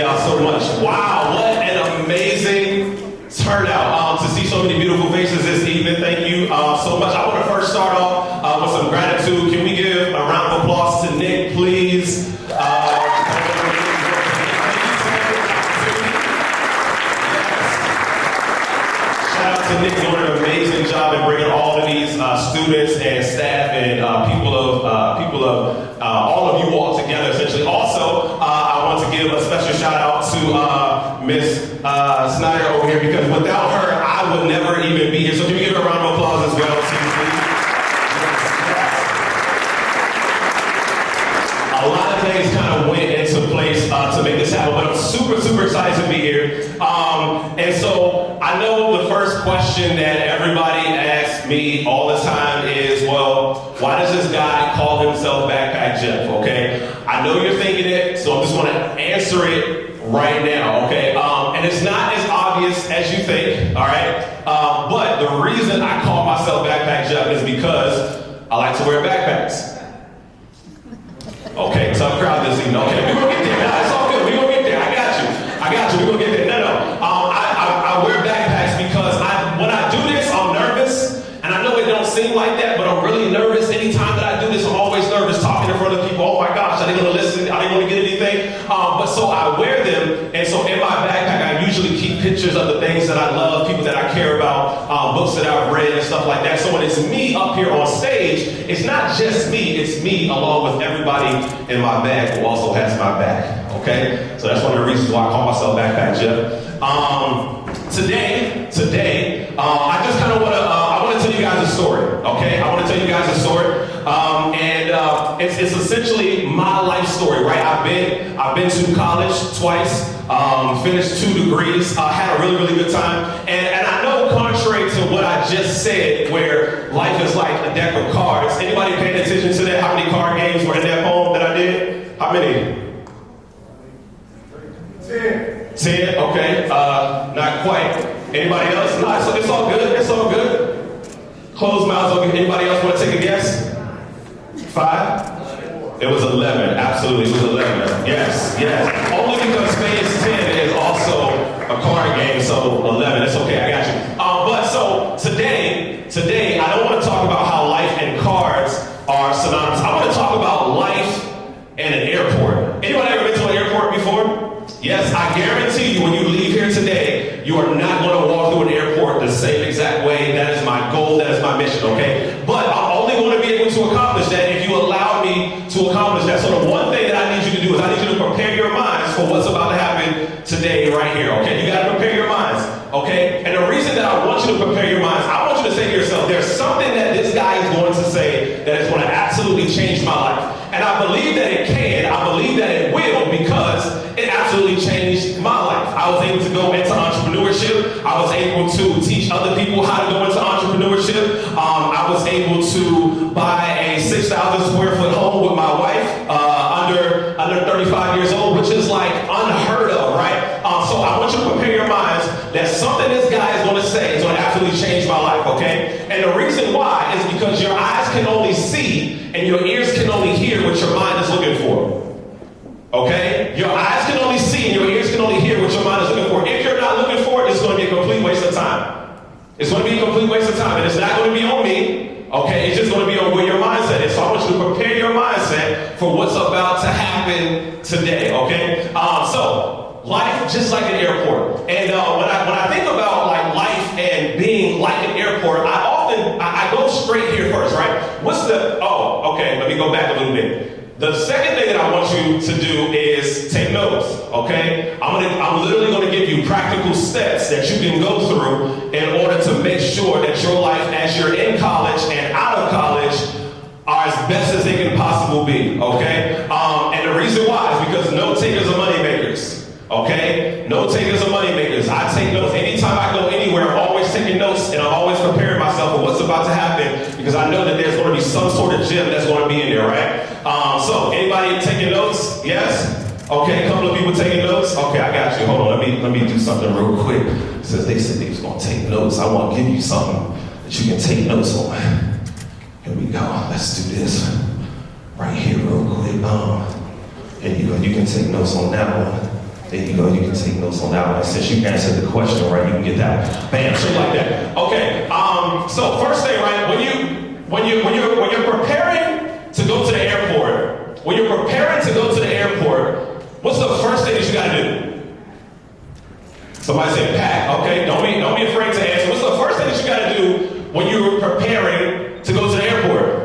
y'all so much. Wow, what an amazing turnout. To see so many beautiful faces this evening. Thank you so much. I want to first start off with some gratitude. Can we give a round of applause to Nick, please? Shout out to Nick doing an amazing job in bringing all of these students and staff and people of all of you all together, essentially. Also, I want to give a special shout out to Miss Snyder over here, because without her, I would never even be here. So can we give her a round of applause as well, too, please? A lot of things kind of went into place to make this happen, but I'm super, super excited to be here. And so I know the first question that everybody asks me all the time is, well, why does this guy call himself Backpack Jeff, okay? I know you're thinking it, so I just want to answer it right now, okay? And it's not as obvious as you think, all right? But the reason I call myself Backpack Jeff is because I like to wear backpacks. Okay, tough crowd this evening. Okay, we're gonna get there. Nah, it's all good. We're gonna get there. I got you. We're gonna get there. No. I wear backpacks because when I do this, I'm nervous. And I know it don't seem like that, but I'm really nervous. Anytime that I do this, I'm always nervous talking in front of people. Oh my gosh, are they gonna listen? Are they gonna get anything? But so I wear them, and so in my backpack, I usually keep pictures of the things that I love, people that I care about, books that I've read and stuff like that. So when it's me up here on stage, it's not just me, it's me along with everybody in my bag who also has my back, okay? So that's one of the reasons why I call myself Backpack Jeff. Today, I just kind of I want to tell you guys a story, okay? I want to tell you guys a story, and it's essentially my life story, right? I've been to college twice, finished 2 degrees, had a really, really good time, and I know, contrary to what I just said, where life is like a deck of cards. Anybody paying attention to that? How many card games were in that poem that I did? How many? 10, okay, not quite. Anybody else? No, it's all good, it's all good. Closed mouths, okay. Anybody else want to take a guess? 5? It was 11, absolutely, it was 11. Yes. Only because Spades 10 is also a card game, so 11, it's okay, I got you. But so, today, I don't want to talk about how life and cards are synonymous. I want to talk about life and an airport. Anybody ever been to an airport before? Yes, I guarantee you when you leave here today, you are not going to walk through an airport the same exact way. That is my goal, that is my mission, okay? But I'm only going to be able to accomplish that if you allow me to accomplish that. So the one thing that I need you to do is I need you to prepare your minds for what's about to happen today right here, okay? You got to prepare your minds, okay? And the reason that I want you to prepare your minds, I want you to say to yourself, there's something that this guy is going to say that is going to absolutely change my life. And I believe that it can, I believe that it will, because it absolutely changed my life. I was able to go into entrepreneurship. I was able to teach other people how to go into entrepreneurship. I was able to buy a 6,000 square foot home with my wife under 35 years old, which is like unheard of, right? So I want you to prepare your minds that something this guy is going to say is going to absolutely change my life, okay? And the reason why is because your eyes can only see and your ears can only hear what your mind is looking for. Okay? Your eyes can only see and your ears can only hear what your mind is looking for. If you're not looking for it, it's going to be a complete waste of time. It's going to be a complete waste of time. And it's not going to be on me. Okay? It's just going to be on where your mindset is. So I want you to prepare your mindset for what's about to happen today. Okay? So, life just like an airport. And when I think about like life and being like an airport, I go straight here first, right? Okay, let me go back a little bit. The second thing that I want you to do is take notes, okay? I'm literally going to give you practical steps that you can go through in order to make sure that your life as you're in college and out of college are as best as they can possibly be, okay? And the reason why is because note takers are money makers, okay? Note takers are money makers. I take notes. Anytime I go anywhere, I'm always taking notes and I'm always preparing myself for what's about to happen because I know that there's going to be some sort of gem that's going to be in there, right? So anybody taking notes? Yes? Okay, a couple of people taking notes? Okay, I got you. Hold on, let me do something real quick. Since they said they was going to take notes, I want to give you something that you can take notes on. Here we go. Let's do this right here real quick. And you can take notes on that one. There you go, you can take notes on that one. Since you answered the question, right, you can get that. Bam, so like that. Okay, so first thing, right, when you're preparing to go to the airport, what's the first thing that you gotta do? Somebody said pack, okay? Don't be afraid to answer. What's the first thing that you gotta do when you're preparing to go to the airport?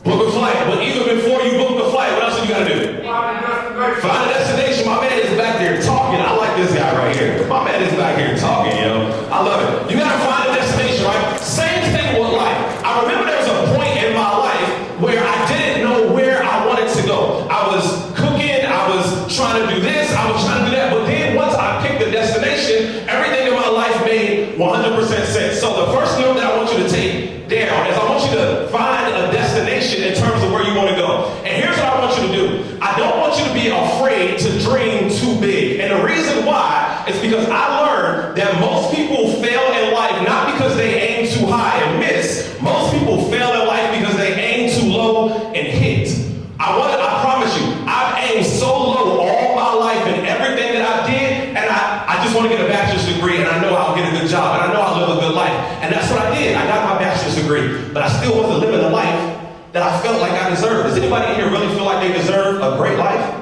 Book a flight. But even before you book the flight, what else you gotta do? Find a destination. My man is back there talking. I like this guy right here. My man is back here talking, yo. I love it. You gotta find a destination, right? Same thing with life. I remember there was a point in my life where I didn't know where I wanted to go. I was cooking, I was trying to do this, I was trying to do that, but then once I picked the destination, everything in my life made 100% sense. So the first note that I want you to take down is I want you to find a destination in terms of where you want to go. And here's what I want you to do. I don't want you to be afraid to dream too big. And the reason why is because I learned that most people fail in life not because they aim too high and miss. Most people fail in life because they aim too low and hit. I promise you, I've aimed so low all my life in everything that I did, and I just want to get a bachelor's degree, and I know I'll get a good job, and I know I'll live a good life. And that's what I did. I got my bachelor's degree, but I still wasn't living the life that I felt like I deserved. Does anybody in here really feel like they deserve a great life?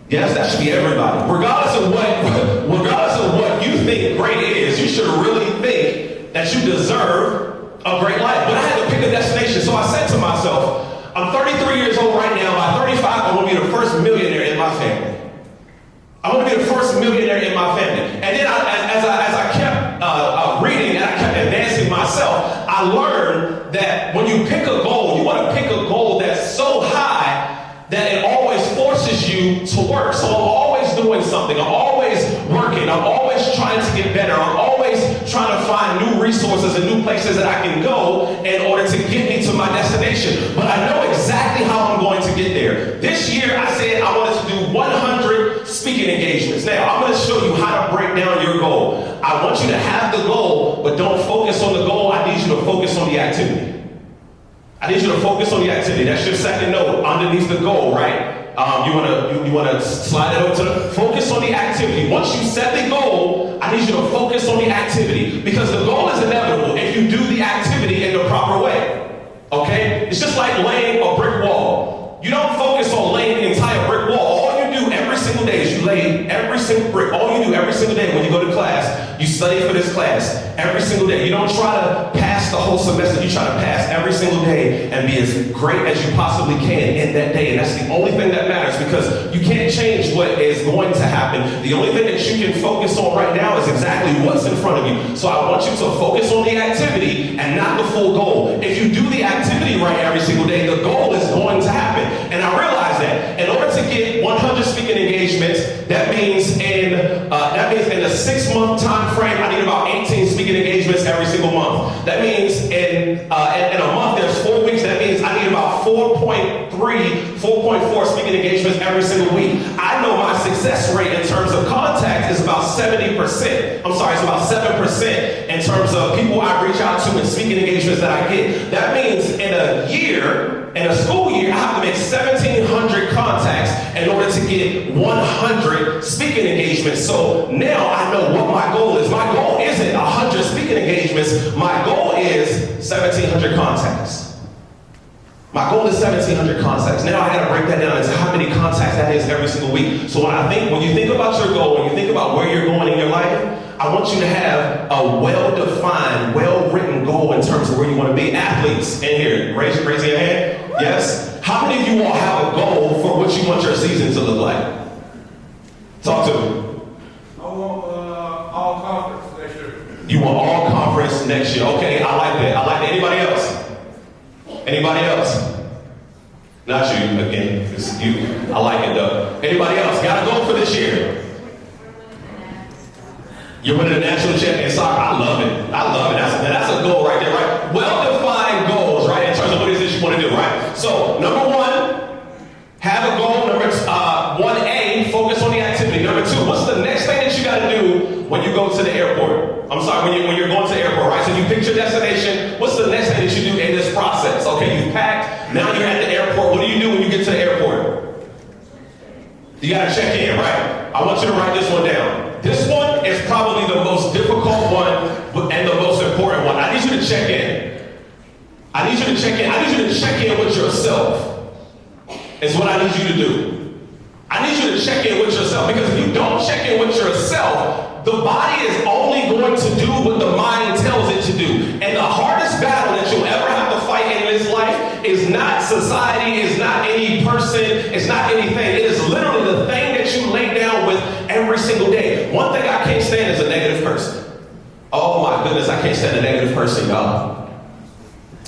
Yes, that should be everybody. Regardless of what you think great is, you should really think that you deserve a great life. But I had to pick a destination, so I said to myself, I'm 33 years old right now. By 35, I want to be the first millionaire in my family. I want to be the first millionaire in my family. And then as I kept reading and I kept advancing myself, I learned that when you pick a goal, you want to pick a goal that's so high that it always forces you to work. So I'm always doing something. I'm always working. I'm always trying to get better. I'm always trying to find new resources and new places that I can go in order to get me to my destination. But I know exactly how I'm going to get there. This year, I said I wanted to do 100 speaking engagements. Now, I'm going to show you how to break down your goal. I want you to have the goal, but don't focus on the goal. I need you to focus on the activity. I need you to focus on the activity. That's your second note underneath the goal, right? You want to slide it over to the focus on the activity. Once you set the goal, I need you to focus on the activity because the goal is inevitable if you do the activity in the proper way. Okay? It's just like laying a brick wall. You don't focus on laying the entire brick wall. All you do every single day is you lay every single brick. All you do every single day when you go to class, you study for this class every single day. You don't try to pass the whole semester. You try to pass every single day and be as great as you possibly can in that day. And that's the only thing that matters because you can't change what is going to happen. The only thing that you can focus on right now is exactly what's in front of you. So I want you to focus on the activity and not the full goal. If you do the activity right every single day, the goal is going to happen. And I realize that in order to get 100 speaking engagements, that means in a 6-month time frame, I need about 18 speaking engagements every single month. That means in a month, there's 4 weeks. That means I need about 4.4 speaking engagements every single week. I know my success rate in terms of contact is about 70%. I'm sorry, it's about 7% in terms of people I reach out to and speaking engagements that I get. That means in a school year, I have to make 1,700 contacts in order to get 100 speaking engagements. So now I know what my goal is. My goal isn't 100 speaking engagements. My goal is 1,700 contacts. My goal is 1,700 contacts. Now I got to break that down into how many contacts that is every single week. So when you think about your goal, when you think about where you're going in your life, I want you to have a well-defined, well-written goal in terms of where you want to be. Athletes in here, raise your hand. Yes? How many of you all have a goal for what you want your season to look like? Talk to me. I want all conference next year. You want all conference next year. Okay, I like that. Anybody else? Anybody else? Not you, again. It's you. I like it though. Anybody else? Got a goal for this year? You're winning a national championship in soccer. I love it. That's a goal right there, right? Well-defined goals, right? In terms of what it is that you want to do, right? So, number one, have a goal. Number 1A, focus on the activity. Number 2, what's the next thing that you got to do when you go to the airport? I'm sorry, when you're going to the airport, right? So you pick your destination. What's the next thing that you do in this process? Okay, you've packed. Now you're at the airport. What do you do when you get to the airport? You got to check in, right? I want you to write this one down. This one is probably the most difficult one and the most important one. I need you to check in. I need you to check in. I need you to check in with yourself. Is what I need you to do. I need you to check in with yourself, because if you don't check in with yourself, the body is only going to do what the mind tells it to do. And the hardest battle that you'll ever have to fight in this life is not society, is not any person, it's not anything. It is literally the thing that you lay down with every single day. One thing I can't stand is a negative person. Oh my goodness, I can't stand a negative person, y'all.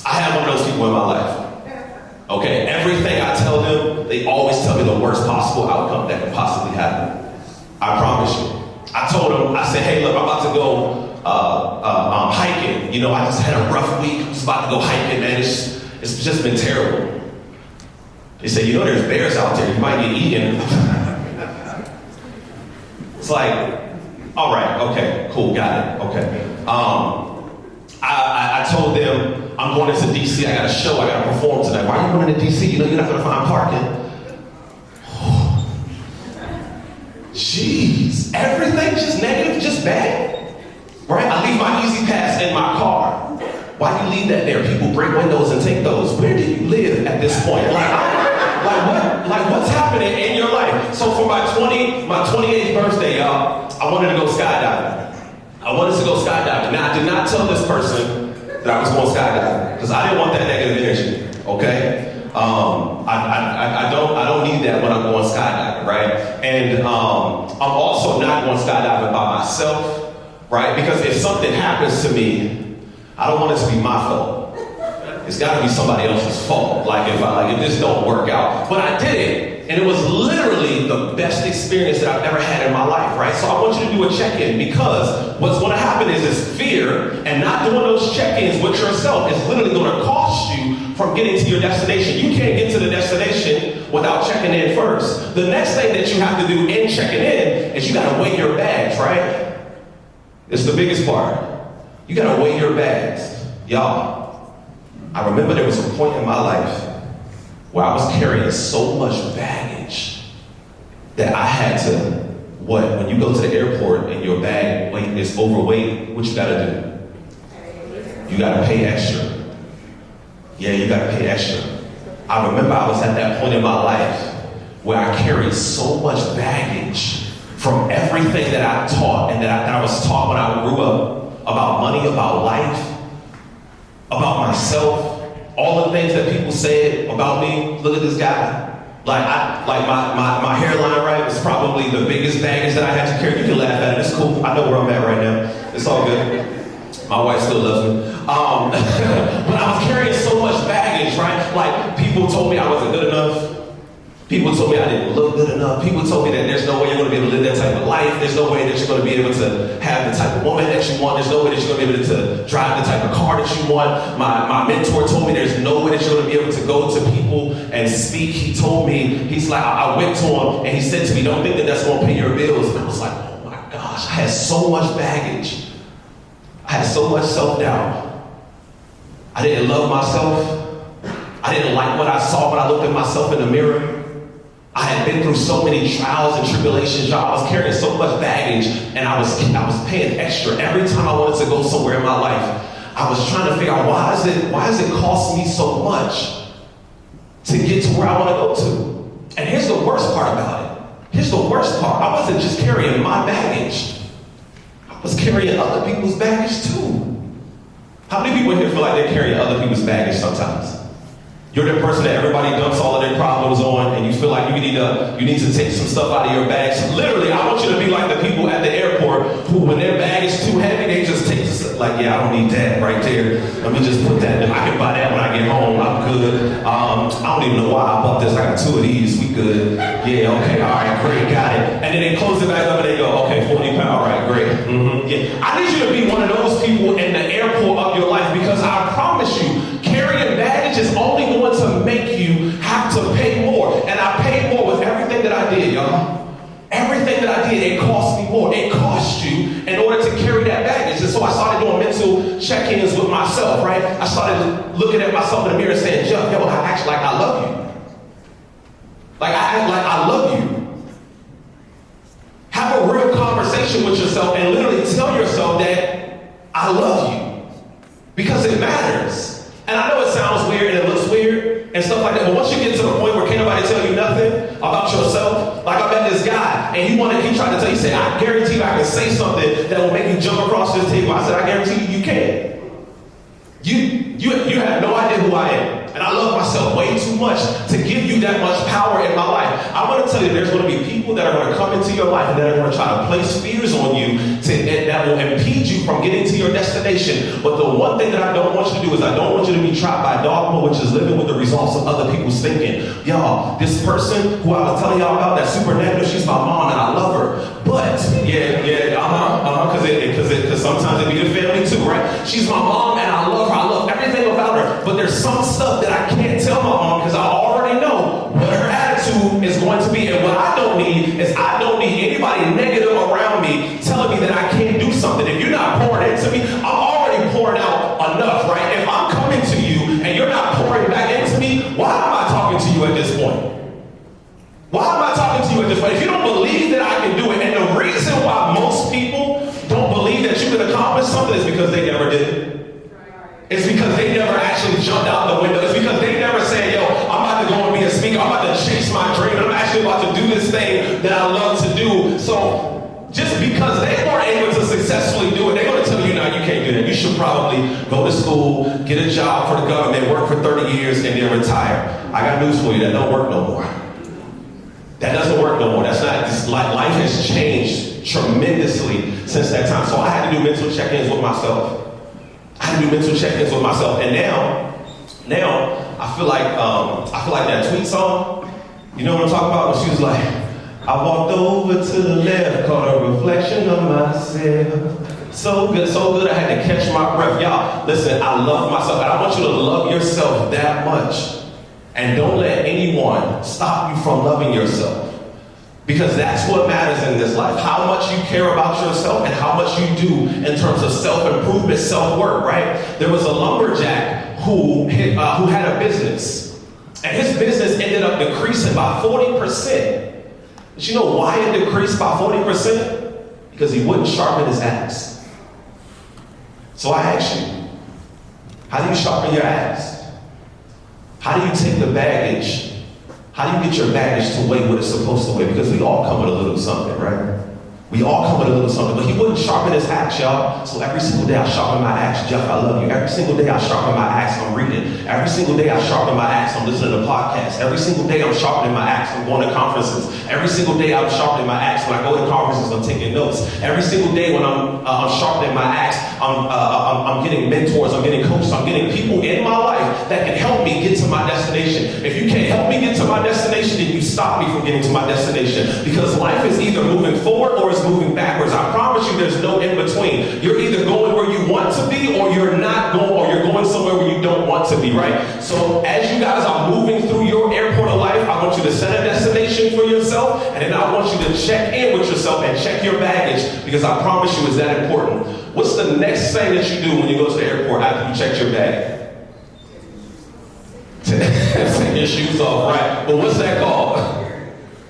I have one of those people in my life. Okay, everything I tell them, they always tell me the worst possible outcome that could possibly happen. I promise you. I told them, I said, hey, look, I'm about to go hiking. You know, I just had a rough week. I was about to go hiking, man. It's just been terrible. They said, you know, there's bears out there. You might get eaten. It's like, all right, okay, cool, got it, okay. I told them, I'm going into D.C., I got a show, I got to perform tonight. Why are you going to D.C.? You know you're not going to find parking. Jeez, everything's just negative, just bad, right? I leave my Easy Pass in my car. Why do you leave that there? People break windows and take those. Where do you live at this point? Like what's happening in your life? So for my 28th birthday, y'all, I wanted to go skydiving. I wanted to go skydiving. Now, I did not tell this person that I was going skydiving, because I didn't want that negative energy, okay? I don't need that when I'm going skydiving, right? And I'm also not going skydiving by myself, right? Because if something happens to me, I don't want it to be my fault. It's got to be somebody else's fault. Like if this don't work out. But I did it, and it was literally the best experience that I've ever had in my life, right? So I want you to do a check-in, because what's going to happen is this fear and not doing those check-ins with yourself is literally going to cost you from getting to your destination. You can't get to the destination without checking in first. The next thing that you have to do in checking in is you got to weigh your bags, right? It's the biggest part. You got to weigh your bags. Y'all, I remember there was a point in my life where I was carrying so much baggage that I had to, when you go to the airport and your bag weight is overweight, what you gotta do? You gotta pay extra. Yeah, you gotta pay extra. I remember I was at that point in my life where I carried so much baggage from everything that I taught and that I was taught when I grew up, about money, about life, about myself, all the things that people said about me. Look at this guy. My hairline, right, was probably the biggest baggage that I had to carry. You can laugh at it, it's cool. I know where I'm at right now. It's all good. My wife still loves me. But I was carrying so much baggage, right? Like, people told me I wasn't good enough. People told me I didn't look good enough. People told me that there's no way you're going to be able to live that type of life. There's no way that you're going to be able to have the type of woman that you want. There's no way that you're going to be able to drive the type of car that you want. My mentor told me there's no way that you're going to be able to go to people and speak. He told me, he's like, I went to him and he said to me, don't think that that's going to pay your bills. And I was like, oh my gosh, I had so much baggage. I had so much self-doubt. I didn't love myself. I didn't like what I saw when I looked at myself in the mirror. I had been through so many trials and tribulations, y'all. I was carrying so much baggage, and I was paying extra every time I wanted to go somewhere in my life. I was trying to figure out why does it cost me so much to get to where I want to go to? And here's the worst part about it. Here's the worst part. I wasn't just carrying my baggage. I was carrying other people's baggage too. How many people here feel like they're carrying other people's baggage sometimes? You're the person that everybody dumps all of their problems on, and you feel like you need to take some stuff out of your bags. Literally, I want you to be like the people at the airport who, when their bag is too heavy, they just take stuff. Like, yeah, I don't need that right there. Let me just put that. I can buy that when I get home. I'm good. I don't even know why I bought this. I got 2 of these. We good. Yeah, okay, all right, great, got it. And then they close it back up and they go, okay, 40 pounds, all right, great. Mm-hmm. Yeah. I need you to be one of those people in the airport of your life, because I promise you, carrying baggage is only going to make you have to pay more. And I paid more with everything that I did, y'all. Everything that I did, it cost me more. It cost you in order to carry that baggage. And so I started doing mental check-ins with myself, right? I started looking at myself in the mirror and saying, yo, I act like I love you. Like, I act like I love you. Have a real conversation with yourself and literally tell yourself that I love you. Because it matters. And I know it sounds weird and it looks weird and stuff like that, but once you get to the point where can't nobody tell you nothing about yourself, like I met this guy and he tried to tell you, he said, I guarantee you I can say something that will make you jump across this table. I said, I guarantee you can. You have no idea who I am. And I love myself way too much to give you that much power in my life. I want to tell you there's going to be people that are going to come into your life and that are going to try to place fears on you that will impede you from getting to your destination. But the one thing that I don't want you to do is I don't want you to be trapped by dogma, which is living with the results of other people's thinking. Y'all, this person who I was telling y'all about, that super negative, she's my mom and I love her. But, because sometimes it be the family too, right? She's my mom and I love her. I love everything about her. But there's some stuff that I can't tell my mom because I already know what her attitude is going to be. And what I don't need is I don't need anybody negative around me telling me that I can't do something. If you're not pouring into me, I'm already pouring out enough, right? If I'm coming to you and you're not pouring back into me, why am I talking to you at this point? Why am I talking to you at this point? If you don't believe that I can do it, and the reason why most people don't believe that you can accomplish something is because they never did it. It's because they never actually jumped out the window. It's because they never said, yo, I'm about to go and be a speaker. I'm about to chase my dream. I'm actually about to do this thing that I love to do. So just because they weren't able to successfully do it, they're going to tell you, no, you can't do that. You should probably go to school, get a job for the government, work for 30 years, and then retire. I got news for you. That don't work no more. That doesn't work no more. That's not, life has changed tremendously since that time. So I had to do mental check-ins with myself. And now I feel like that tweet song. You know what I'm talking about? When she was like, I walked over to the left, caught a reflection of myself. So good, I had to catch my breath. Y'all, listen, I love myself, and I want you to love yourself that much. And don't let anyone stop you from loving yourself. Because that's what matters in this life. How much you care about yourself and how much you do in terms of self-improvement, self-work, right? There was a lumberjack who had a business. And his business ended up decreasing by 40%. But you know why it decreased by 40%? Because he wouldn't sharpen his axe. So I ask you, how do you sharpen your axe? How do you take the baggage? How do you get your baggage to weigh what it's supposed to weigh? Because we all come with a little something, right? We all come with a little something, but he wouldn't sharpen his axe, y'all. So every single day I sharpen my axe. Jeff, I love you. Every single day I sharpen my axe, I'm reading. Every single day I sharpen my axe, I'm listening to podcasts. Every single day I'm sharpening my axe, I'm going to conferences. Every single day I'm sharpening my axe. When I go to conferences, I'm taking notes. Every single day when I'm sharpening my axe, I'm getting mentors, I'm getting coaches, I'm getting people in my life that can help me get to my destination. If you can't help me get to my destination, then you stop me from getting to my destination. Because life is either moving forward or it's moving backwards. I promise you there's no in between. You're either going where you want to be or you're not going, or you're going somewhere where you don't want to be, right? So as you guys are moving through your airport of life, I want you to set a destination for yourself, and then I want you to check in with yourself and check your baggage, because I promise you it's that important. What's the next thing that you do when you go to the airport after you check your bag? Take your shoes off, right? But what's that called?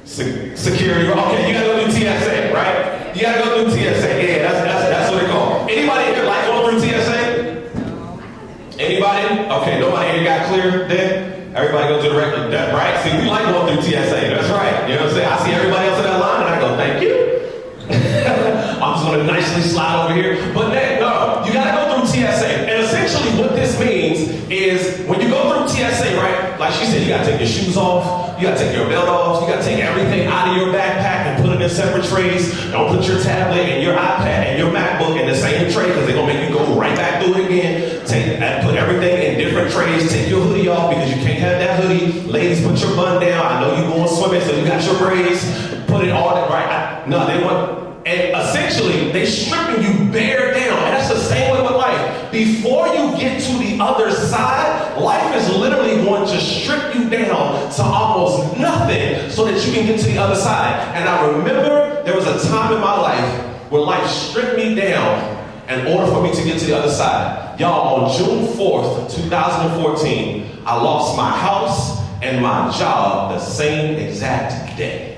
Security. Okay, you gotta go do TSA, right? You gotta go do TSA. Yeah, that's what they call. Anybody here like going through TSA? Anybody? Okay, nobody here got clear then? Everybody go to the record, right? See, we like going through TSA. That's right. You know what I'm saying? I see everybody else in that line and I go, thank you. I'm just gonna nicely slide over here. But then, no, you gotta go through TSA. And essentially what this means is when you go through TSA, right? Like she said, you gotta take your shoes off, you gotta take your belt off, you gotta take everything out of your backpack and put it in separate trays. Don't put your tablet and your iPad and your MacBook in the same tray, because they're gonna make you go right back through it again. Put everything in different trays. Take your hoodie off because you can't have that hoodie. Ladies, put your bun down. I know you're going swimming, so you got your braids. Put it all in, right? They want, and essentially, they stripping you bare down. And that's the same way with life. Before you get to the other side, life is literally going to strip you down to almost nothing so that you can get to the other side. And I remember there was a time in my life where life stripped me down in order for me to get to the other side. Y'all, on June 4th, 2014, I lost my house and my job the same exact day.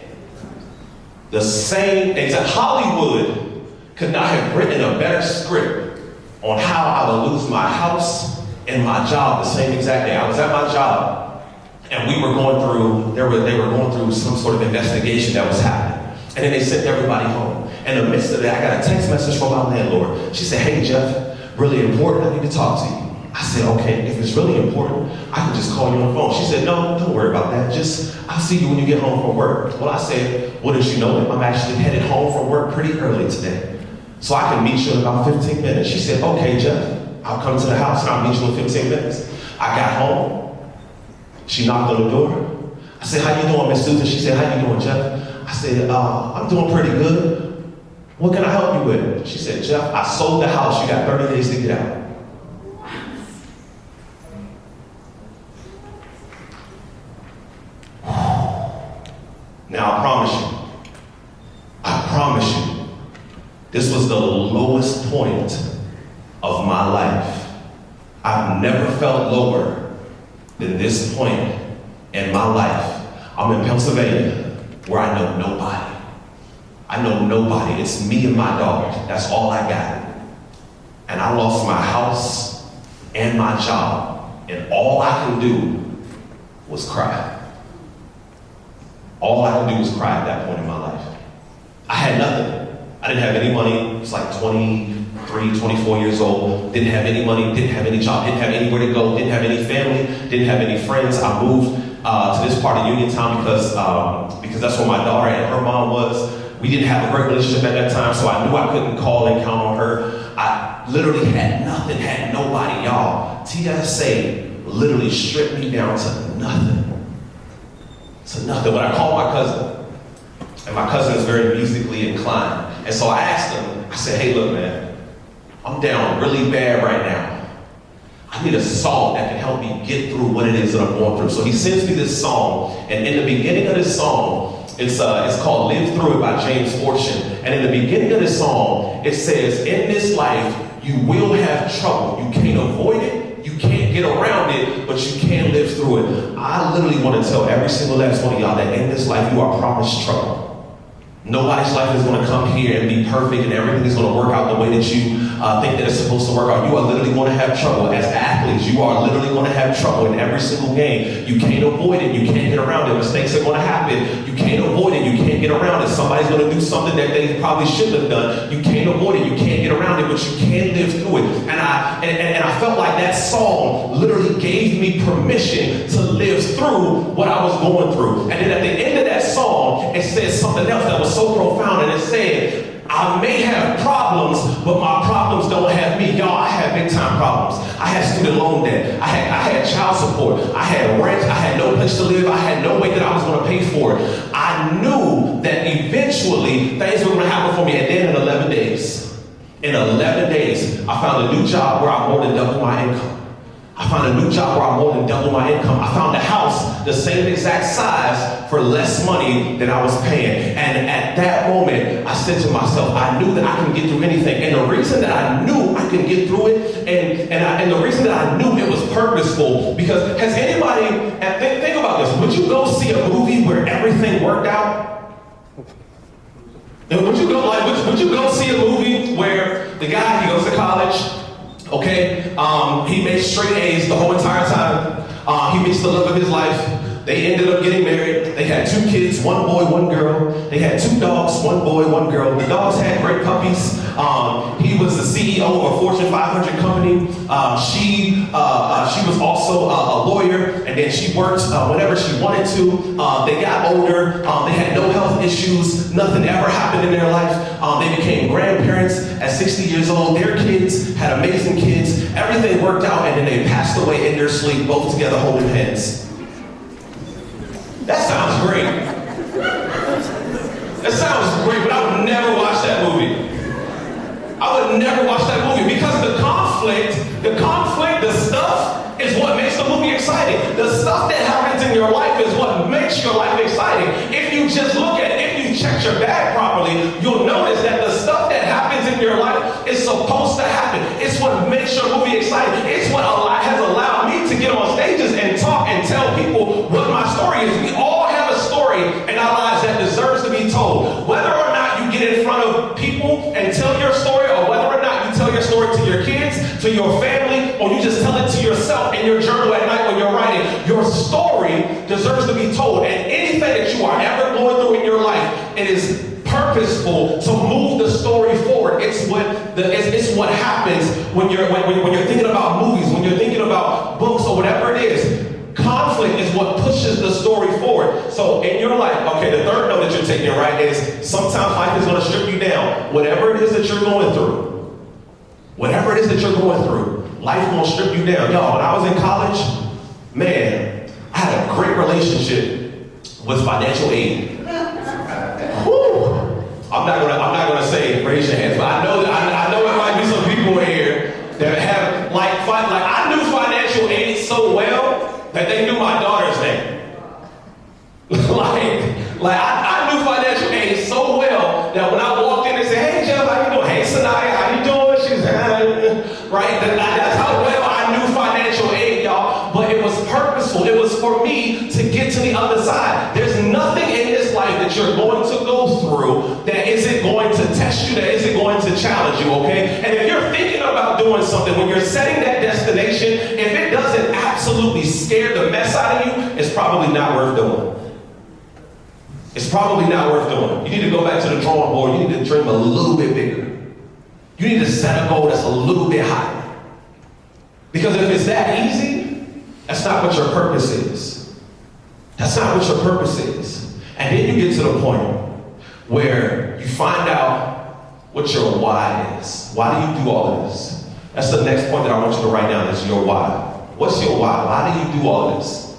The same exact Hollywood could not have written a better script on how I would lose my house and my job the same exact day. I was at my job, and we were going through, they were going through some sort of investigation that was happening. And then they sent everybody home. In the midst of that, I got a text message from my landlord. She said, "Hey Jeff, really important, I need to talk to you." I said, "Okay, if it's really important, I can just call you on the phone." She said, "No, don't worry about that. I'll see you when you get home from work." Well, I said, "Well, did you know that I'm actually headed home from work pretty early today, so I can meet you in about 15 minutes. She said, "Okay, Jeff, I'll come to the house and I'll meet you in 15 minutes. I got home. She knocked on the door. I said, "How you doing, Miss Susan?" She said, "How you doing, Jeff?" I said, "I'm doing pretty good. What can I help you with?" She said, "Jeff, I sold the house. You got 30 days to get out." Now, I promise you, this was the lowest point of my life. I've never felt lower than this point in my life. I'm in Pennsylvania, where I know nobody. I know nobody. It's me and my dog. That's all I got. And I lost my house and my job, and all I can do was cry. All I could do was cry at that point in my life. I had nothing. I didn't have any money. I was like 23, 24 years old. Didn't have any money, didn't have any job, didn't have anywhere to go, didn't have any family, didn't have any friends. I moved to this part of Uniontown because that's where my daughter and her mom was. We didn't have a great relationship at that time, so I knew I couldn't call and count on her. I literally had nothing, had nobody, y'all. TSA literally stripped me down to nothing. To nothing. But I called my cousin, and my cousin is very musically inclined. And so I asked him, I said, "Hey, look, man, I'm down really bad right now. I need a song that can help me get through what it is that I'm going through." So he sends me this song, and in the beginning of this song, it's called "Live Through It" by James Fortune. And in the beginning of this song, it says, "In this life, you will have trouble. You can't avoid it. You can't get around it, but you can live through it." I literally want to tell every single last one of y'all that in this life, you are promised trouble. Nobody's life is going to come here and be perfect and everything is going to work out the way that you think that it's supposed to work out. You are literally going to have trouble. As athletes, you are literally going to have trouble in every single game. You can't avoid it. You can't get around it. Mistakes are going to happen. You can't avoid it. You can't get around it. Somebody's going to do something that they probably shouldn't have done. You can't avoid it. You can't get around it, but you can live through it. And I felt like that song literally gave me permission to live through what I was going through. And then at the end of that song, it says something else that was so profound, and it said, "I may have problems, but my problems don't have me." Y'all, I had big time problems. I had student loan debt. I had child support. I had rent. I had no place to live. I had no way that I was going to pay for it. I knew that eventually things were going to happen for me. And then in 11 days, I found a new job where I more than doubled my income. I found a new job where I more than doubled my income. I found a house the same exact size for less money than I was paying. And at that moment, I said to myself, I knew that I can get through anything. And the reason that I knew I can get through it, and the reason that I knew it was purposeful, because has anybody, and think about this, would you go see a movie where everything worked out? Would you go see a movie where the guy, he goes to college, okay, he made straight A's the whole entire time. He meets the love of his life. They ended up getting married. They had 2 kids, 1 boy, 1 girl. They had 2 dogs, 1 boy, 1 girl. The dogs had great puppies. He was the CEO of a Fortune 500 company. She was also a lawyer, and then she worked whenever she wanted to. They got older. They had no health issues. Nothing ever happened in their life. They became grandparents at 60 years old. Their kids had amazing kids. Everything worked out, and then they passed away in their sleep, both together holding hands. That sounds great. That sounds great, but I would never watch that movie. I would never watch that movie because the conflict, the stuff is what makes the movie exciting. The stuff that happens in your life is what makes your life exciting. If you just look at it, if you check your bag properly, you'll notice that the stuff that happens in your life is supposed to happen. It's what makes your movie exciting. It's what has allowed me to get on stages and talk and tell people what my story is. We all have a story in our lives that deserves to be told. Whether your family, or you just tell it to yourself in your journal at night when you're writing, your story deserves to be told. And anything that you are ever going through in your life, it is purposeful to move the story forward. It's what happens when you're thinking about movies, when you're thinking about books or whatever it is. Conflict is what pushes the story forward. So in your life, okay, the third note that you're taking, right, is sometimes life is going to strip you down. Whatever it is that you're going through, life will strip you down. Y'all, when I was in college, man, I had a great relationship with financial aid. I'm not gonna say raise your hands, but I know there might be some people here that have like I knew financial aid so well that they knew my daughter's name. I knew financial aid so well that when I walked in and said, "Hey Jeff, how you doing? Hey Sanaya, how you doing?" She's right. That's how well I knew financial aid, y'all. But it was purposeful. It was for me to get to the other side. There's nothing in this life that you're going to go through that isn't going to test you, that isn't going to challenge you, okay? And if you're thinking about doing something, when you're setting that destination, if it doesn't absolutely scare the mess out of you, it's probably not worth doing. It's probably not worth doing. You need to go back to the drawing board. You need to dream a little bit bigger. You need to set a goal that's a little bit higher. Because if it's that easy, that's not what your purpose is. That's not what your purpose is. And then you get to the point where you find out what your why is. Why do you do all of this? That's the next point that I want you to write down, is your why. What's your why? Why do you do all of this?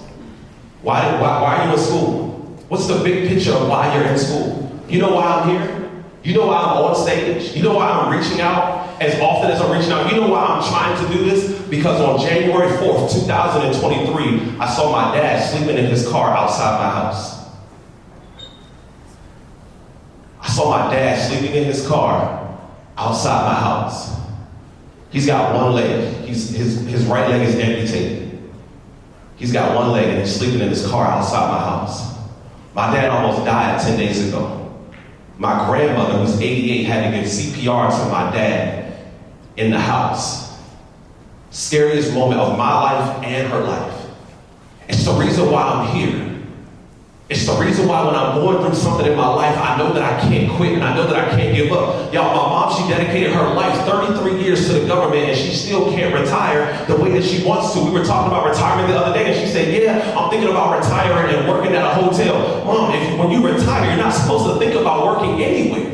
Why are you in school? What's the big picture of why you're in school? You know why I'm here? You know why I'm on stage? You know why I'm reaching out as often as I'm reaching out? You know why I'm trying to do this? Because on January 4th, 2023, I saw my dad sleeping in his car outside my house. I saw my dad sleeping in his car outside my house. He's got one leg. His right leg is amputated. He's got one leg and he's sleeping in his car outside my house. My dad almost died 10 days ago. My grandmother, who's 88, had to give CPR to my dad in the house. Scariest moment of my life and her life. It's the reason why I'm here. It's the reason why when I'm going through something in my life, I know that I can't quit and I know that I can't give up. Y'all, my mom, she dedicated her life 33 years to the government and she still can't retire the way that she wants to. We were talking about retirement the other day and she said, "Yeah, I'm thinking about retiring and working at a hotel." Mom, when you retire, you're not supposed to think about working anywhere.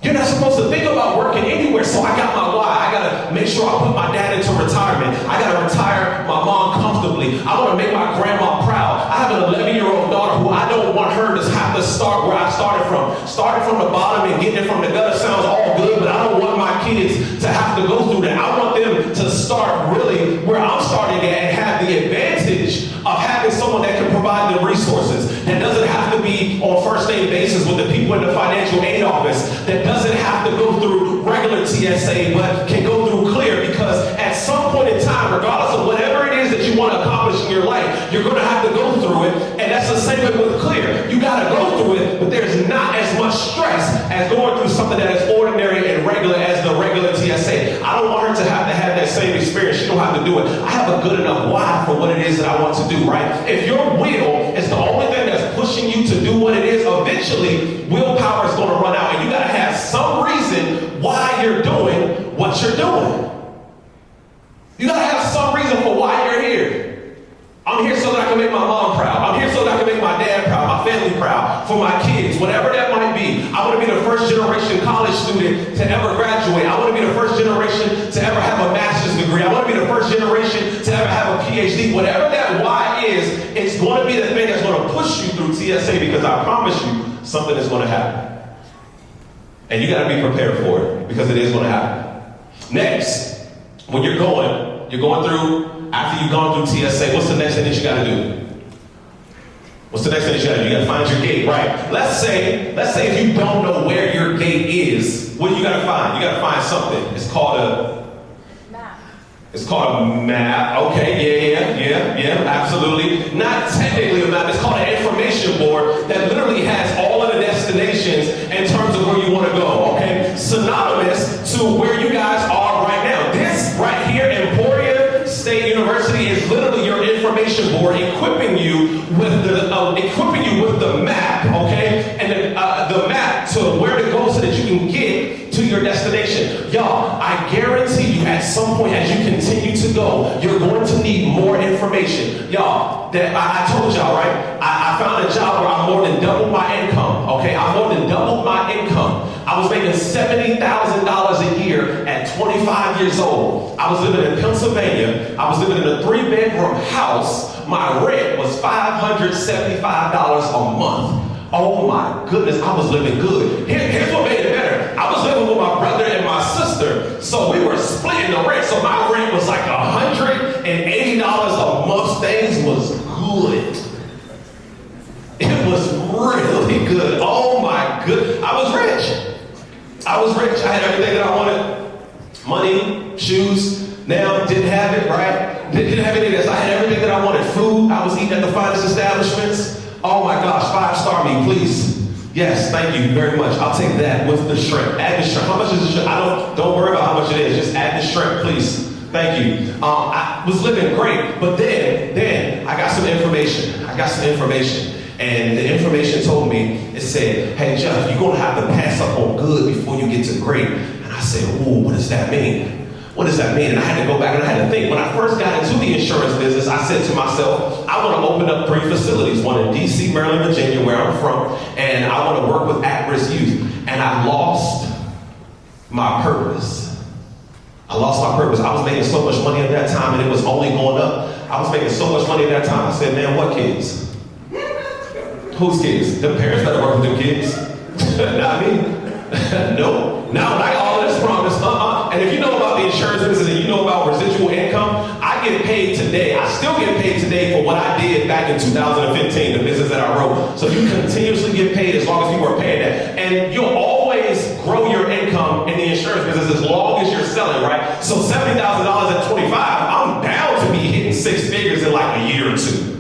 You're not supposed to think about working anywhere. So I got my why. I gotta make sure I put my dad into retirement. I gotta retire my mom comfortably. I wanna make my grandma proud. I have an 11-year-old daughter who I don't want her to have to start where I started from. Starting from the bottom and getting it from the gutter sounds all good, but I don't want my kids to have to go through that. I want them to start really where I'm starting at and have the advantage of having someone that can provide them resources, that doesn't have to be on first name basis with the people in the financial aid office, that doesn't have to go through regular TSA, but can go through Clear, because at some point in time, regardless of whatever it is that you want to accomplish in your life, you're going to have to go through it, and that's the same way with Clear. You got to go through it, but there's not as much stress as going through something that is ordinary and regular as the regular TSA. I don't want her to have that same experience. She don't have to do it. I have a good enough why for what it is that I want to do, right? If your will is the only thing that's pushing you to do what it is, eventually willpower is going to run out, and you got to have some reason why you're doing what you're doing. You got to have some reason for why you're here. I'm here so that I can make my mom proud. I'm here so that I can make my dad proud, my family proud, for my kids, whatever that might be. I want to be the first generation college student to ever graduate. I want to be the first generation to ever have a master's degree. I want to be the first generation to ever have a PhD. Whatever that why is, it's going to be the thing that's going to push you through TSA, because I promise you something is going to happen. And you got to be prepared for it, because it is going to happen. Next, when you're going through, after you've gone through TSA, what's the next thing that you got to do? What's the next thing that you got to do? You got to find your gate, right? Let's say if you don't know where your gate is, what do you got to find? You got to find something. It's called a map. It's called a map. Okay, yeah, absolutely. Not technically a map. It's called an information board that literally has all of the destinations in terms of where you want to go, okay? Synonymous to where you guys are right now. This university is literally your information board, equipping you with the map, okay, and the map to where to go so that you can get to your destination. Y'all, I guarantee you, at some point as you continue to go, you're going to need more information. Y'all, that I told y'all, right? I found a job where I more than doubled my income. Okay, I more than doubled my income. I was making $70,000 a year at 25 years old. I was living in Pennsylvania. I was living in a 3-bedroom house. My rent was $575 a month. Oh my goodness, I was living good. Here's what made it better. I was living with my brother and my sister, so we were splitting the rent. So my rent was like $180 a month. Things was good. It was really good. Oh my good. I was rich. I was rich. I had everything that I wanted. Money, shoes. Now, didn't have it, right? Didn't have any of this. I had everything that I wanted. Food. I was eating at the finest establishments. Oh my gosh, 5-star me, please. Yes, thank you very much. I'll take that with the shrimp. Add the shrimp. How much is the shrimp? Don't worry about how much it is. Just add the shrimp, please. Thank you. I was living great, but then I got some information. And the information told me, it said, hey Jeff, you're gonna have to pass up on good before you get to great. And I said, ooh, what does that mean? What does that mean? And I had to go back and I had to think. When I first got into the insurance business, I said to myself, I want to open up 3 facilities, one in DC, Maryland, Virginia, where I'm from, and I want to work with at-risk youth. And I lost my purpose. I was making so much money at that time, and it was only going up. I was making so much money at that time. I said, man, what kids? Whose kids? The parents better work with them kids. Not me. No. Not like all this promise. And if you know about the insurance business and you know about residual income, I get paid today. I still get paid today for what I did back in 2015, the business that I wrote. So you continuously get paid as long as you are paying that. And you'll always grow your income in the insurance business as long as you're selling, right? So $70,000 at 25, I'm bound to be hitting 6 figures in like a year or 2.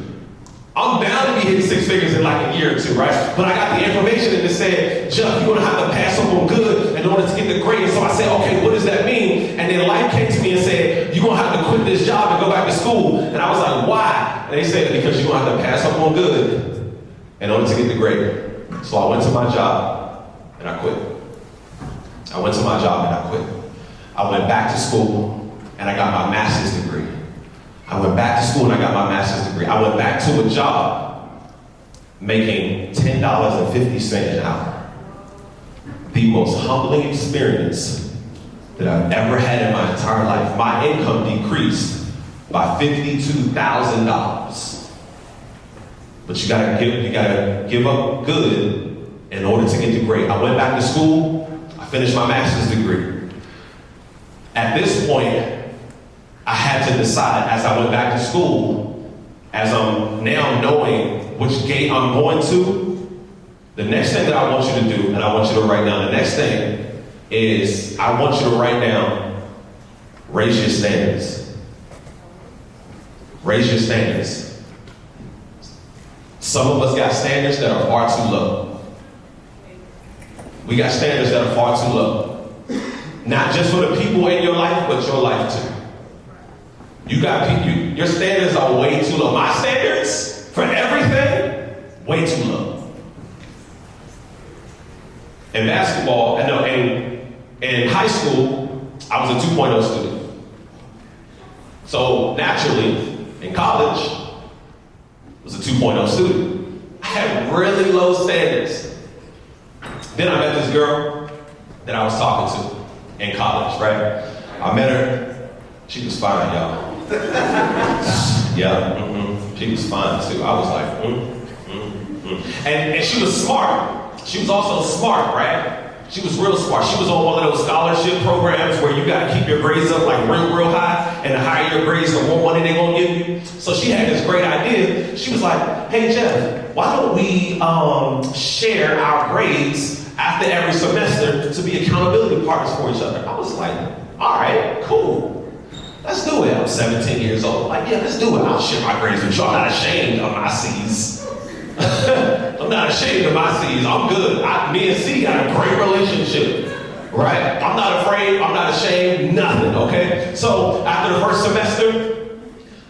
I'm bound to be hitting 6 figures in like a year or 2, right? But I got the information and it said, Jeff, you're gonna have to pass up on good in order to get the grade. So I said, okay, what does that mean? And then life came to me and said, you're gonna have to quit this job and go back to school. And I was like, why? And they said, because you're gonna have to pass up on good in order to get the grade. So I went to my job and I quit. I went back to school and I got my master's degree. I went back to school and I got my master's degree. I went back to a job making $10.50 an hour. The most humbling experience that I've ever had in my entire life. My income decreased by $52,000. But you gotta give up good in order to get the grade. I went back to school, I finished my master's degree. At this point, I had to decide as I went back to school, as I'm now knowing which gate I'm going to, the next thing that I want you to do, and I want you to write down, the next thing is I want you to write down, raise your standards. Raise your standards. Some of us got standards that are far too low. We got standards that are far too low. Not just for the people in your life, but your life too. You got people, your standards are way too low. My standards for everything, way too low. In basketball, in high school, I was a 2.0 student. So naturally, in college, I was a 2.0 student. I had really low standards. Then I met this girl that I was talking to in college, right? I met her. She was fine, y'all. Yeah, she was fine too. I was like, And she was smart. She was also smart, right? She was real smart. She was on one of those scholarship programs where you got to keep your grades up like real high, and the higher your grades, the more money they're gonna give you. So she had this great idea. She was like, hey Jeff, why don't we share our grades after every semester to be accountability partners for each other? I was like, all right, cool. Let's do it. I'm 17 years old. Like, yeah, let's do it. I'll share my grades with you. I'm not ashamed of my C's. I'm not ashamed of my C's. I'm good. Me and C got a great relationship, right? I'm not afraid. I'm not ashamed. Nothing, okay? So after the first semester,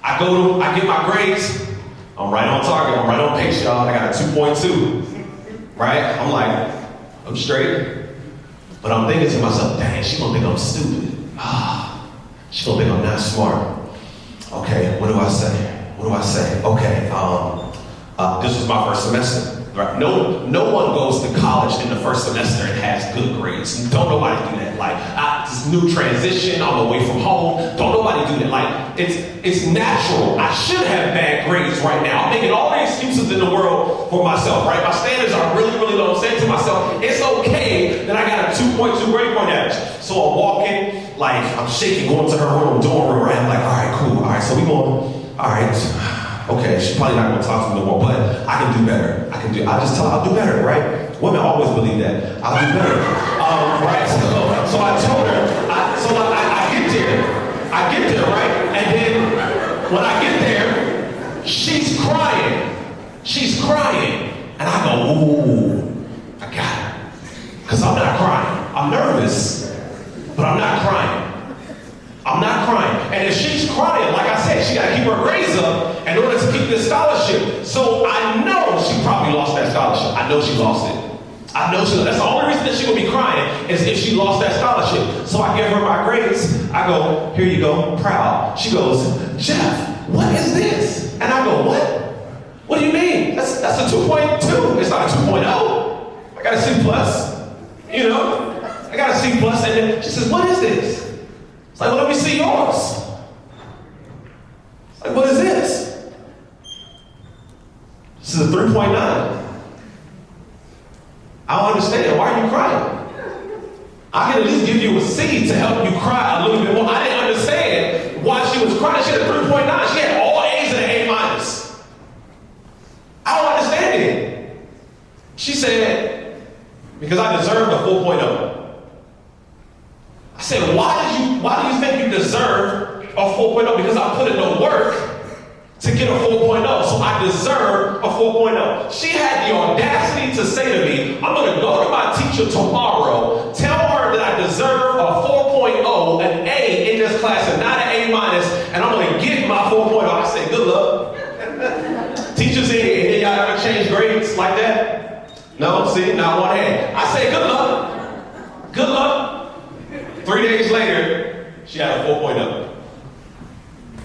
I get my grades. I'm right on target. I'm right on pace, y'all. I got a 2.2. Right? I'm like, I'm straight. But I'm thinking to myself, dang, she gonna think I'm stupid. She gonna think I'm not smart. Okay, what do I say? Okay, this was my first semester. Right? No one goes to college in the first semester and has good grades. Don't nobody do that. Like, this new transition, I'm away from home. Don't nobody do that. Like, it's natural. I should have bad grades right now. I'm making all the excuses in the world for myself, right? My standards are really, really low. I'm saying to myself, it's okay that I got a 2.2 grade point average. So I'm walking, like, I'm shaking, going to her room, dorm room, right? I'm like, all right, cool. All right, so we going, all right. Okay, she's probably not going to talk to me no more, but I can do better. I just tell her I'll do better, right? Women always believe that. I'll do better. Right? So I told her, I get there, right? And then when I get there, she's crying. And I go, ooh, I got her. Because I'm not crying. I'm nervous, but I'm not crying. And if she's crying, like I said, she got to keep her grades up in order to keep this scholarship. So I know she probably lost that scholarship. I know she lost it. That's the only reason that she would be crying is if she lost that scholarship. So I give her my grades. I go, here you go, proud. She goes, Jeff, what is this? And I go, what? What do you mean? That's a 2.2. It's not a 2.0. I got a C plus. You know, I got a C plus. And then she says, what is this? It's like, well, let me see yours. It's like, what is this? This is a 3.9. I don't understand. Why are you crying? I can at least give you a C to help you cry a little bit more. I didn't understand why she was crying. She had a 3.9. She had all A's and an A minus. I don't understand it. She said, because I deserved a 4.0. I said, why do you think you deserve a 4.0? Because I put in the work to get a 4.0, so I deserve a 4.0. She had the audacity to say to me, I'm going to go to my teacher tomorrow, tell her that I deserve a 4.0, an A in this class and not an A minus, and I'm going to get my 4.0. I said, good luck. Teachers in y'all ever change grades like that? No, see, not one hand. I said, good luck. Good luck. 3 days later, she had a 4.0.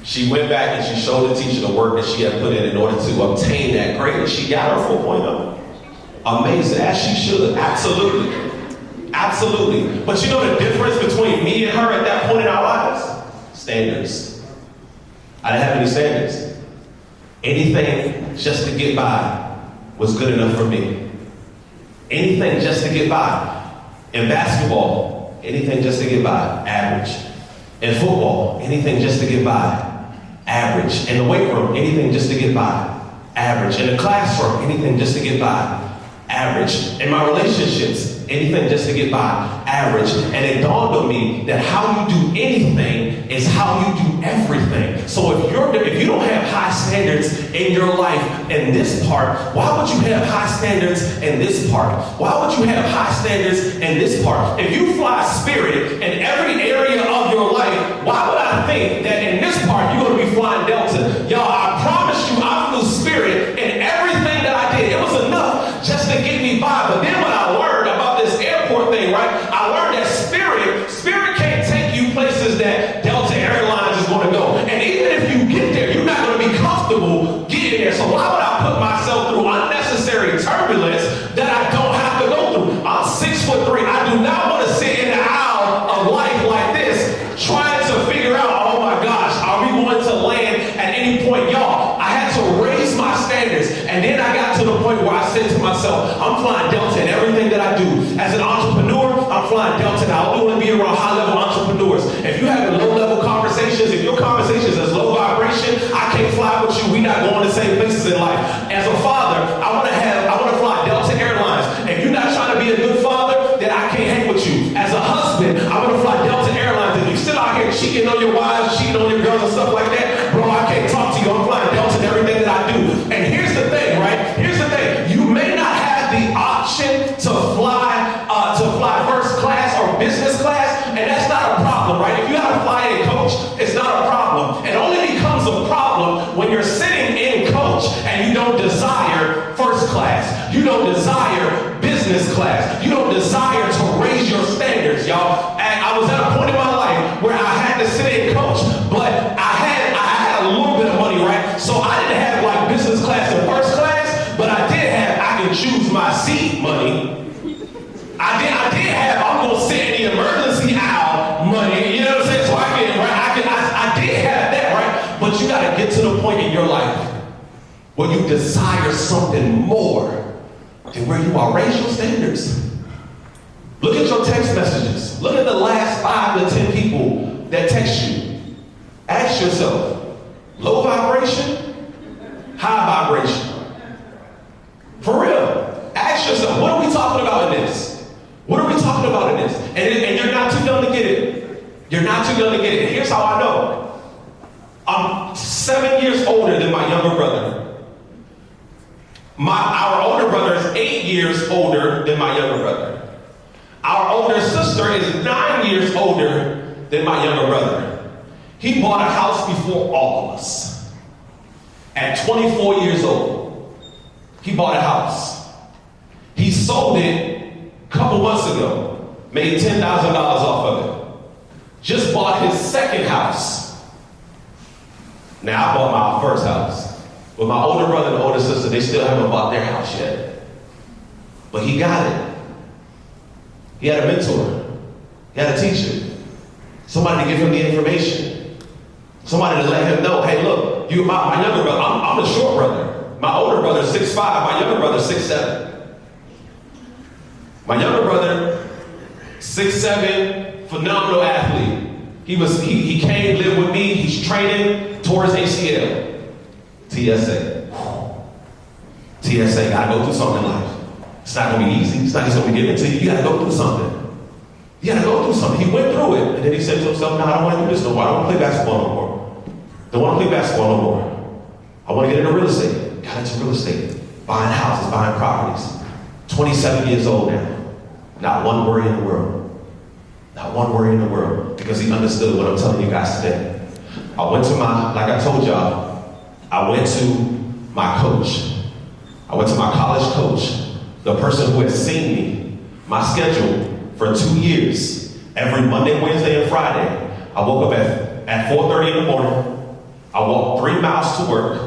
She went back and she showed the teacher the work that she had put in order to obtain that grade, and she got her 4.0. Amazing, as she should. Absolutely. But you know the difference between me and her at that point in our lives? Standards. I didn't have any standards. Anything just to get by was good enough for me. Anything just to get by. In basketball, anything just to get by, average. In football, anything just to get by, average. In the weight room, anything just to get by, average. In the classroom, anything just to get by, average. In my relationships, anything just to get by, average. And it dawned on me that how you do anything is how you do everything. So if you don't have high standards in your life in this part, why would you have high standards in this part? Why would you have high standards in this part? If you fly Spirit in every area of your life, why would I think that in this part you're going to be flying Delta? Y'all, I promise you I flew Spirit in everything that I did. It was enough just to get me by. But then when I learned about this airport thing, right, I learned that Spirit can't take you places that Delta Airlines is going to go. And even if you get there, you're not going to be comfortable getting there. So why would I put myself through unnecessary turbulence that I don't have to go through? I'm 6'3". I do not want to sit in the aisle of life like this trying to figure out, oh my gosh, are we going to land at any point? Y'all, I had to raise my standards. And then I got to the point where I said to myself, I'm flying Delta in everything that I do. As an entrepreneur, I'm flying Delta. Now, I only want to be around high-level entrepreneurs. If you have low-level conversations, if your conversations is low vibration, I can't fly with you. We're not going to the same places in life. As a father, I want to fly Delta Airlines. If you're not trying to be a good father, then I can't hang with you. As a husband, I want to fly Delta Airlines. If you're still out here cheating on your wives, cheating on your girls and stuff like that, bro, I can't talk to you. I'm flying Delta in everything that I do. And here's the thing, right? Here's the thing. You may not have the option to fly first class or business class, and that's not a problem, right? If you have to fly in coach, it's not a problem. And don't desire business class. You don't desire to raise your standards, y'all. And I was at a point in my life where I had to sit and coach, but I had a little bit of money, right? So I didn't have like business class and first class, but I did have I can choose my seat money. I did have I'm gonna sit in the emergency aisle money. You know what I'm saying? So I did have that, right? But you gotta get to the point in your life where you desire something more than where you are. Raise your standards. Look at your text messages. Look at the last 5 to 10 people that text you. Ask yourself, low vibration, high vibration. For real. Ask yourself, what are we talking about in this? What are we talking about in this? And you're not too young to get it. You're not too young to get it. Here's how I know. I'm 7 years older than my younger brother. Our older brother is 8 years older than my younger brother. Our older sister is 9 years older than my younger brother. He bought a house before all of us. At 24 years old, he bought a house. He sold it a couple months ago, made $10,000 off of it. Just bought his second house. Now I bought my first house. But my older brother and older sister, they still haven't bought their house yet. But he got it. He had a mentor. He had a teacher. Somebody to give him the information. Somebody to let him know, hey, look, my younger brother, I'm the short brother. My older brother is 6'5", my younger brother is 6'7". My younger brother, 6'7", phenomenal athlete. He came, lived with me, he's training towards ACL. TSA, gotta go through something in life. It's not gonna be easy. It's not just gonna be given to you. You gotta go through something. You gotta go through something. He went through it, and then he said to himself, no, I don't wanna do this no more. I don't wanna play basketball no more. Don't wanna play basketball no more. I wanna get into real estate. Got into real estate. Buying houses, buying properties. 27 years old now. Not one worry in the world. Not one worry in the world. Because he understood what I'm telling you guys today. I went to like I told y'all, I went to my coach. I went to my college coach, the person who has seen me, my schedule for 2 years. Every Monday, Wednesday, and Friday, I woke up at 4:30 in the morning. I walked 3 miles to work.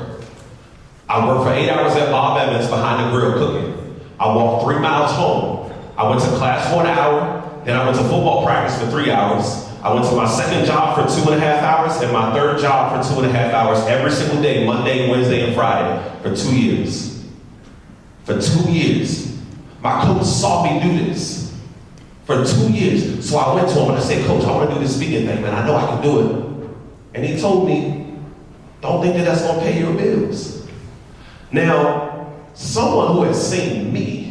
I worked for 8 hours at Bob Evans behind the grill cooking. I walked 3 miles home. I went to class for an hour. Then I went to football practice for 3 hours. I went to my second job for 2.5 hours and my third job for 2.5 hours every single day, Monday, Wednesday, and Friday for 2 years. For 2 years. My coach saw me do this for 2 years. So I went to him and I said, Coach, I want to do this speaking thing, man. I know I can do it. And he told me, don't think that's going to pay your bills. Now, someone who has seen me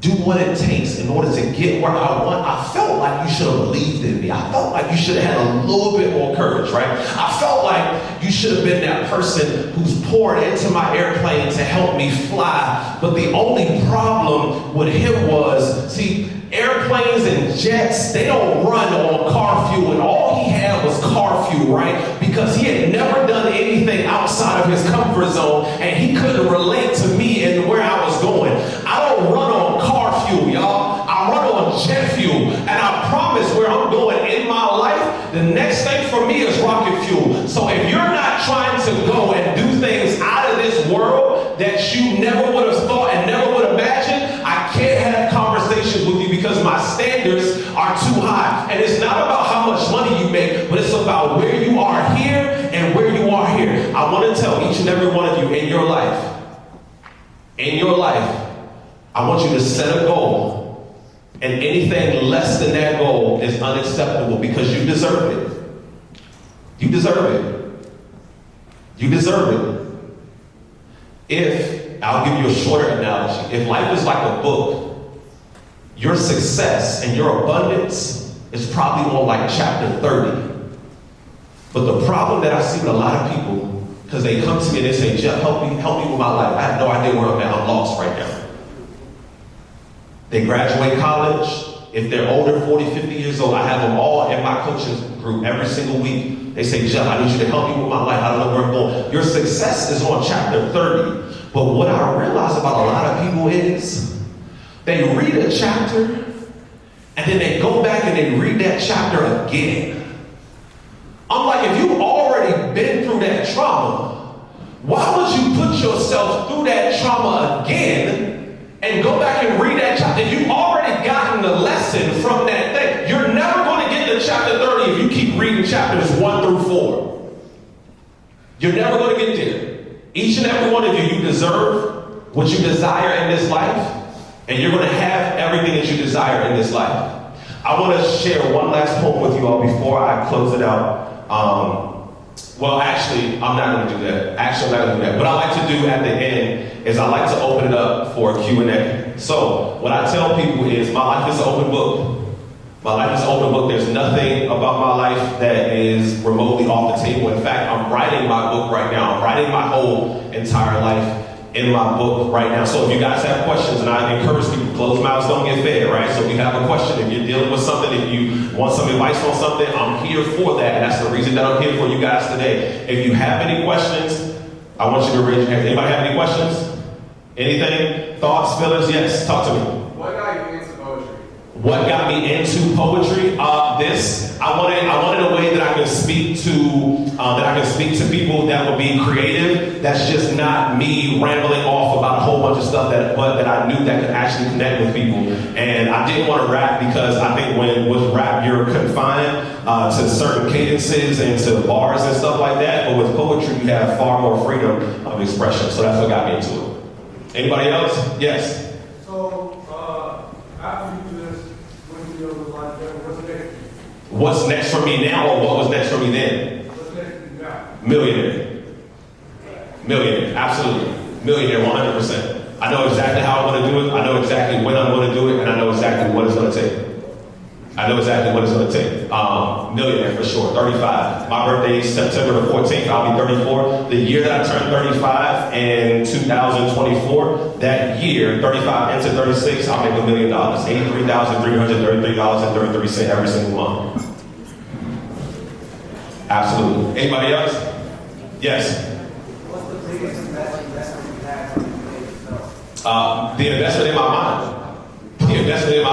do what it takes in order to get where I want, I felt like you should have believed in me. I felt like you should have had a little bit more courage, right? I felt like you should have been that person who's poured into my airplane to help me fly. But the only problem with him was, see, airplanes and jets, they don't run on car fuel, and all he had was car fuel, right? Because he had never done anything outside of his comfort zone, and he couldn't relate to me and where I was going. I don't run on car fuel, y'all. I run on jet fuel, and I promise where I'm going in my life, the next thing for me is rocket fuel. So if you're not trying to go and do things out of this world that you never would have thought and never would have imagined, I can't have conversations with you because my standards are too high. And it's not about how much money you make, but it's about where you are here and where you are here. I want to tell each and every one of you in your life, I want you to set a goal, and anything less than that goal is unacceptable because you deserve it. You deserve it. You deserve it. I'll give you a shorter analogy. If life is like a book, your success and your abundance is probably on like chapter 30. But the problem that I see with a lot of people, because they come to me and they say, Jeff, help me with my life. I have no idea where I'm at. I'm lost right now. They graduate college. If they're older, 40, 50 years old, I have them all in my coaching group every single week. They say, Jeff, I need you to help me with my life. I don't know where I'm going. Your success is on chapter 30. But what I realize about a lot of people is they read a chapter and then they go back and they read that chapter again. I'm like, if you've already been through that trauma, why would you put yourself through that trauma again and go back and read that chapter? If you've already gotten the lesson from that thing, you're never going to get to chapter 30 if you keep reading chapters 1 through 4. You're never going to get there. Each and every one of you, you deserve what you desire in this life, and you're going to have everything that you desire in this life. I want to share one last poem with you all before I close it out. Well, actually, I'm not going to do that. Actually, I'm not going to do that. What I like to do at the end is I like to open it up for a Q&A. So what I tell people is my life is an open book. My life is an open book. There's nothing about my life that is remotely off the table. In fact, I'm writing my book right now. I'm writing my whole entire life in my book right now. So if you guys have questions, and I encourage people, closed mouths don't get fed, right? So if you have a question, if you're dealing with something, if you want some advice on something, I'm here for that. And that's the reason that I'm here for you guys today. If you have any questions, I want you to raise your hand. Anybody have any questions? Anything? Thoughts, feelings? Yes, talk to me. What got you into poetry? What got me into poetry? I wanted a way that I can speak to people that would be creative. That's just not me rambling off about a whole bunch of stuff that I knew that could actually connect with people. And I didn't want to rap because I think with rap you're confined to certain cadences and to bars and stuff like that. But with poetry you have far more freedom of expression. So that's what got me into it. Anybody else? Yes. So after you do this, when you go to life, what's next? What's next for me now, or what was next for me then? What's next for you now? Millionaire. Millionaire, absolutely. Millionaire, 100%. I know exactly how I want to do it. I know exactly when I'm going to do it, and I know exactly what it's going to take. Millionaire for sure. 35. My birthday is September the 14th. I'll be 34. The year that I turned 35 in 2024, that year, 35 into 36, I'll make $1 million. $83,333.33 every single month. Absolutely. Anybody else? Yes. What's the biggest investment you had when you made yourself? The investment in my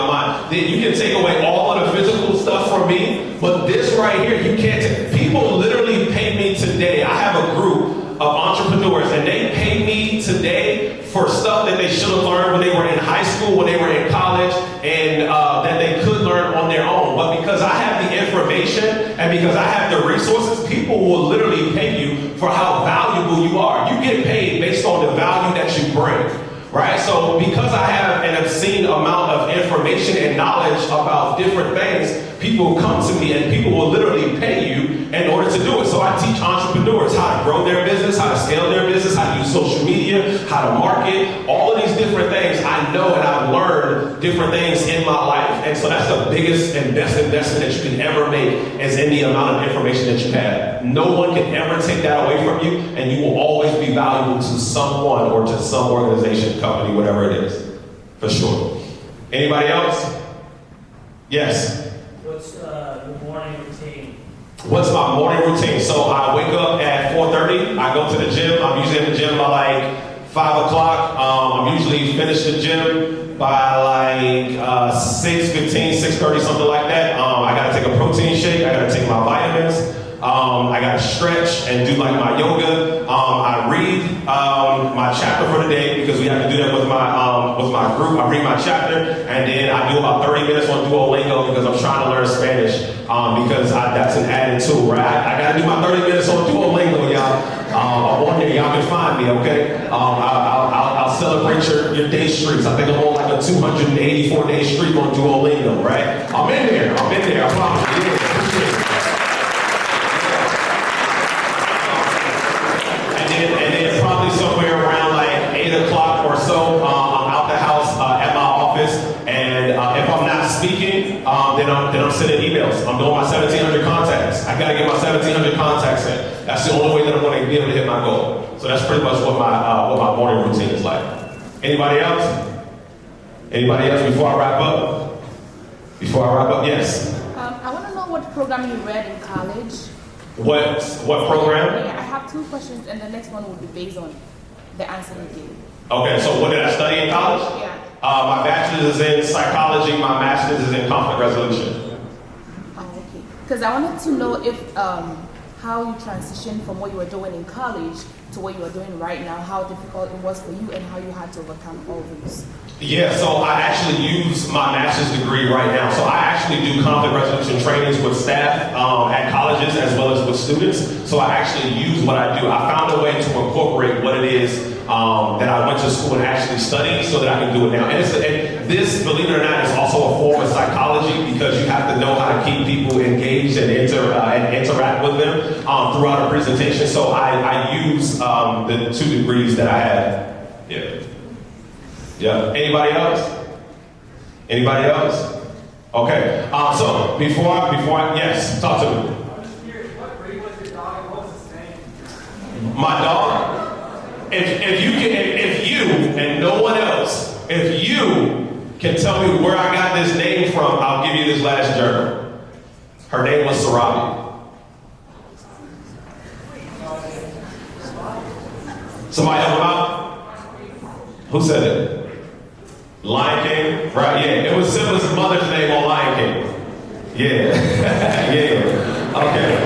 mind. You can take away all of the physical stuff from me, but this right here, you can't take. People literally pay me today. I have a group of entrepreneurs, and they pay me today for stuff that they should have learned when they were in high school, when they were in college, and that they could learn on their own. But because I have the information and because I have the resources, people will literally pay you for how valuable you are. You get paid based on the value that you bring. Right? So because I have an obscene amount of information and knowledge about different things, people come to me and people will literally pay you in order to do it. So I teach entrepreneurs how to grow their business, how to scale their business, how to use social media, how to market, all of these different things. I know and I've learned different things in my life. And so that's the biggest and best investment that you can ever make is in the amount of information that you have. No one can ever take that away from you, and you will always be valuable to someone or to some organization, company, whatever it is. For sure. Anybody else? Yes. What's your morning routine? What's my morning routine? So I wake up at 4:30. I go to the gym. I'm usually in the gym by like 5 o'clock. I'm usually finished the gym by like 6:15, 6:30, something like that. I gotta take a protein shake. I gotta take my vitamins. I gotta stretch and do like my yoga. I read my chapter for the day because we have to do that with my group. I read my chapter and then I do about 30 minutes on Duolingo because I'm trying to learn Spanish because that's an added tool, right? I gotta do my 30 minutes on Duolingo, y'all. I'm on there. Y'all can find me, okay? I'll celebrate your day streaks. I think I'm on like a 284-day streak on Duolingo, right? I'm in there. I promise you. Yeah, appreciate it. And then probably somewhere around like 8 o'clock or so, I'm out the house at my office. And if I'm not speaking, then I'm sending emails. I'm doing my 1,700 contacts. I gotta get my 1,700 contacts in. That's the only way that I'm going to be able to hit my goal. So that's pretty much what my morning routine is like. Anybody else? Anybody else before I wrap up? Yes. I want to know what program you read in college. What program? Yeah, I have two questions, and the next one will be based on the answer you gave. Okay, so what did I study in college? Yeah. My bachelor's is in psychology, my master's is in conflict resolution. Oh, okay. Because I wanted to know if how you transitioned from what you were doing in college to what you are doing right now, how difficult it was for you and how you had to overcome all those. Yeah, so I actually use my master's degree right now. So I actually do conflict resolution trainings with staff at colleges as well as with students. So I actually use what I do. I found a way to incorporate what it is that I went to school and actually studied so that I can do it now. And this, believe it or not, is also a form of psychology because you have to know how to keep people engaged and interact with them throughout a presentation. So I use the 2 degrees that I have. Yeah. Yeah. Anybody else? Anybody else? Okay. So before I, yes, talk to me. I'm just curious, what breed was your dog and what was his name? My dog. If you and no one else, if you can tell me where I got this name from, I'll give you this last journal. Her name was Sarabi. Somebody help him out? Who said it? Lion King? Right, yeah. It was Simba's mother's name on Lion King. Yeah. Yeah. Okay.